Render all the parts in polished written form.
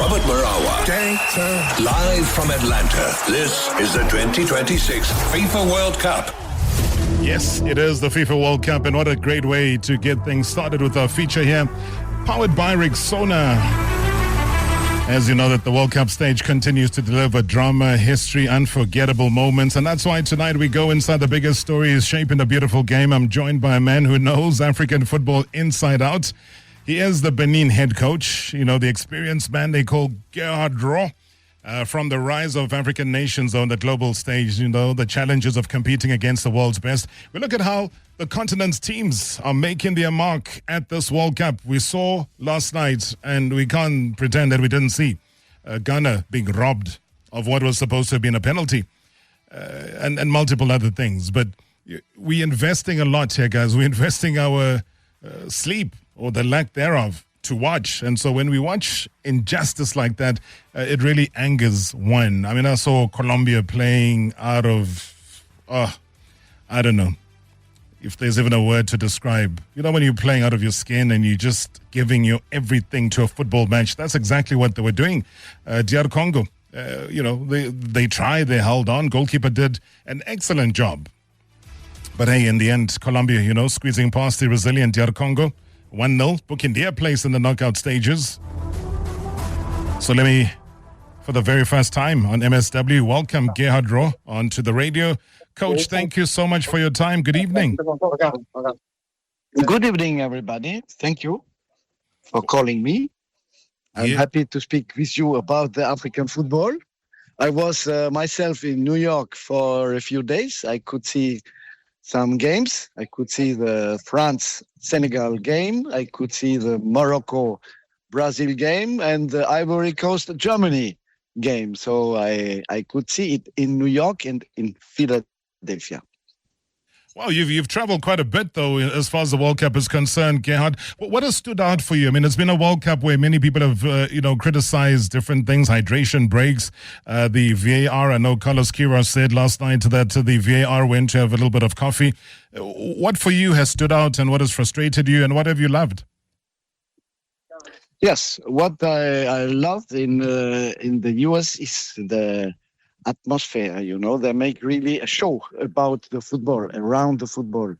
Robert Marawa. Live from Atlanta. This is the 2026 FIFA World Cup. Yes, it is the FIFA World Cup, and what a great way to get things started with our feature here, powered by Rexona. As you know, that the World Cup stage continues to deliver drama, history, unforgettable moments, and that's why tonight we go inside the biggest stories shaping the beautiful game. I'm joined by a man who knows African football inside out. He is the Benin head coach, the experienced man they call Gerard. From the rise of African nations on the global stage, the challenges of competing against the world's best. We look at how the continent's teams are making their mark at this World Cup. We saw last night, and we can't pretend that we didn't see, Ghana being robbed of what was supposed to have been a penalty, and multiple other things. But we're investing a lot here, guys. We're investing our sleep, or the lack thereof, to watch. And so when we watch injustice like that, it really angers one. I mean, I saw Colombia playing out of, I don't know if there's even a word to describe. When you're playing out of your skin and you're just giving your everything to a football match, that's exactly what they were doing. DR Congo, they tried, they held on. Goalkeeper did an excellent job. But hey, in the end, Colombia, squeezing past the resilient DR Congo, 1-0, booking their place in the knockout stages. So let me, for the very first time on MSW, welcome Gerard onto the radio. Coach, thank you so much for your time. Good evening. Good evening, everybody. Thank you for calling me. I'm happy to speak with you about the African football. I was myself in New York for a few days. I could see some games. I could see the France-Senegal game. I could see the Morocco-Brazil game and the Ivory Coast-Germany game. So I could see it in New York and in Philadelphia. Well, you've traveled quite a bit, though, as far as the World Cup is concerned, Gerard. What has stood out for you? I mean, it's been a World Cup where many people have, criticized different things, hydration breaks, the VAR. I know Carlos Queiroz said last night that the VAR went to have a little bit of coffee. What for you has stood out, and what has frustrated you, and what have you loved? Yes, what I loved in the US is the atmosphere. They make really a show about the football, around the football,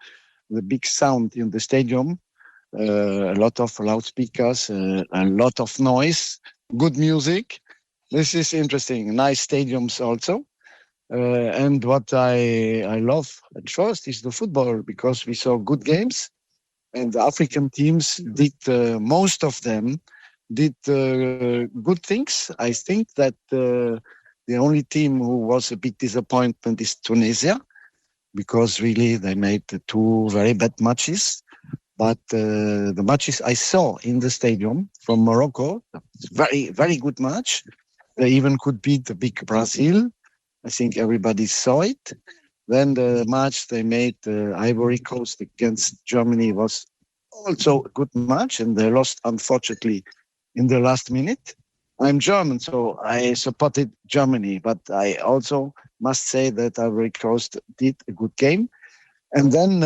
the big sound in the stadium, a lot of loudspeakers, a lot of noise, good music. This is interesting. Nice stadiums also. And what I love at first is the football, because we saw good games, and the African teams did, most of them did good things. I think that the only team who was a big disappointment is Tunisia, because really they made two very bad matches. But the matches I saw in the stadium from Morocco, it's very, very good match. They even could beat the big Brazil. I think everybody saw it. Then the match they made, Ivory Coast against Germany, was also a good match, and they lost, unfortunately, in the last minute. I'm German, so I supported Germany, but I also must say that Ivory Coast did a good game. And then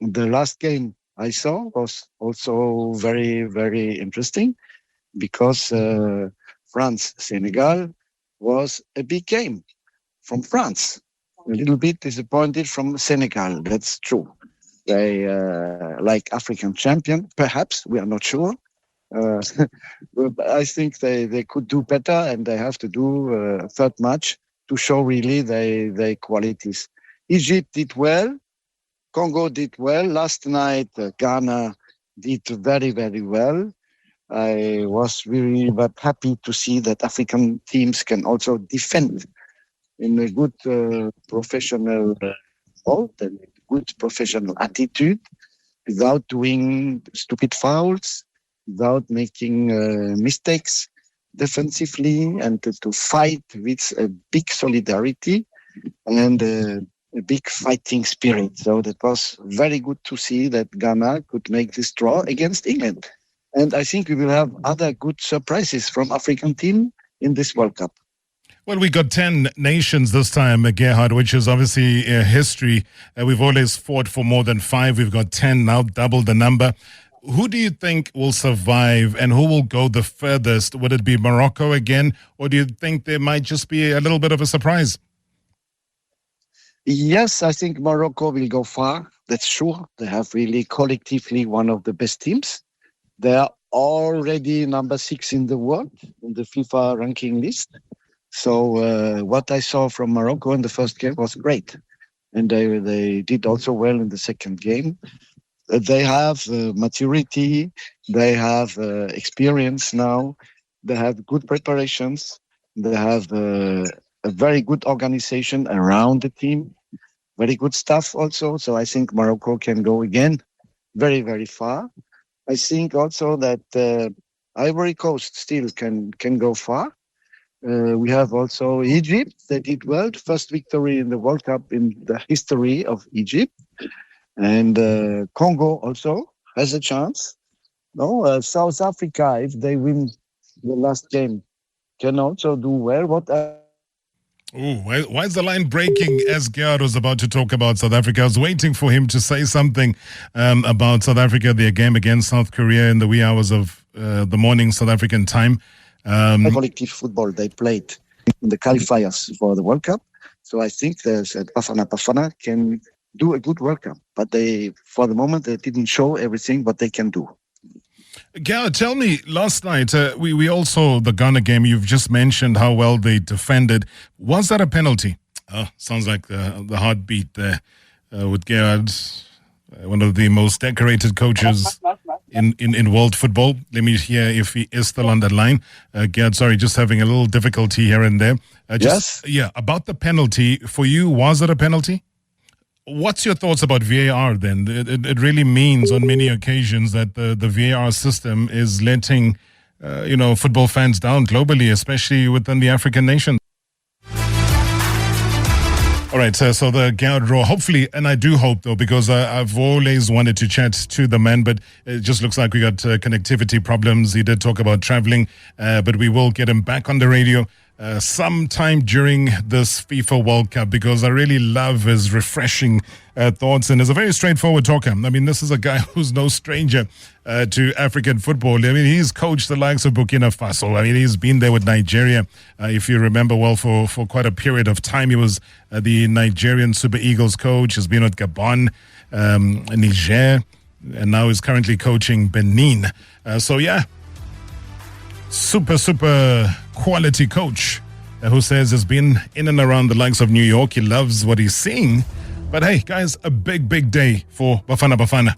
the last game I saw was also very, very interesting, because France-Senegal was a big game from France. A little bit disappointed from Senegal, that's true. They like African champion, perhaps, we are not sure. I think they could do better, and they have to do a third match to show really their qualities. Egypt did well. Congo did well. Last night, Ghana did very, very well. I was really happy to see that African teams can also defend in a good professional mode and good professional attitude, without doing stupid fouls, without making mistakes defensively, and to fight with a big solidarity and a big fighting spirit. So that was very good to see that Ghana could make this draw against England. And I think we will have other good surprises from African team in this World Cup. Well, we got 10 nations this time, Gerhard, which is obviously history. We've always fought for more than 5. We've got 10 now, double the number. who do you think will survive and who will go the furthest? Would it be Morocco again, or do you think there might just be a little bit of a surprise? Yes, I think Morocco will go far. That's sure. They have really collectively one of the best teams. They are already number 6 in the world in the FIFA ranking list. So what I saw from Morocco in the first game was great. And they did also well in the second game. They have maturity. They have experience now. They have good preparations. They have a very good organization around the team. Very good stuff also. So I think Morocco can go again very, very far. I think also that Ivory Coast still can go far. We have also Egypt. They did well. The first victory in the World Cup in the history of Egypt. And Congo also has a chance. No, South Africa, if they win the last game, can also do well. Why is the line breaking as Gerard was about to talk about South Africa? I was waiting for him to say something about South Africa, their game against South Korea in the wee hours of the morning South African time. Collective football they played in the qualifiers for the World Cup. So I think Bafana can do a good World Cup. But for the moment, they didn't show everything what they can do. Gerard, tell me, last night, we all saw the Ghana game. You've just mentioned how well they defended. Was that a penalty? Oh, sounds like the heartbeat there with Gerard, one of the most decorated coaches in world football. Let me hear if he is still on that line. Gerard, sorry, just having a little difficulty here and there. Yes? Yeah, about the penalty, for you, was it a penalty? What's your thoughts about VAR then? It really means on many occasions that the VAR system is letting, football fans down globally, especially within the African nations. All right, so the Gerard draw, hopefully, and I do hope though, because I've always wanted to chat to the man, but it just looks like we got connectivity problems. He did talk about traveling, but we will get him back on the radio sometime during this FIFA World Cup, because I really love his refreshing thoughts, and is a very straightforward talker. I mean, this is a guy who's no stranger to African football. I mean, he's coached the likes of Burkina Faso. I mean, he's been there with Nigeria. If you remember well, for quite a period of time, he was the Nigerian Super Eagles coach. He's been with Gabon, Niger, and now is currently coaching Benin. Super quality coach who says has been in and around the likes of New York. He loves what he's seeing. But hey, guys, a big day for Bafana Bafana.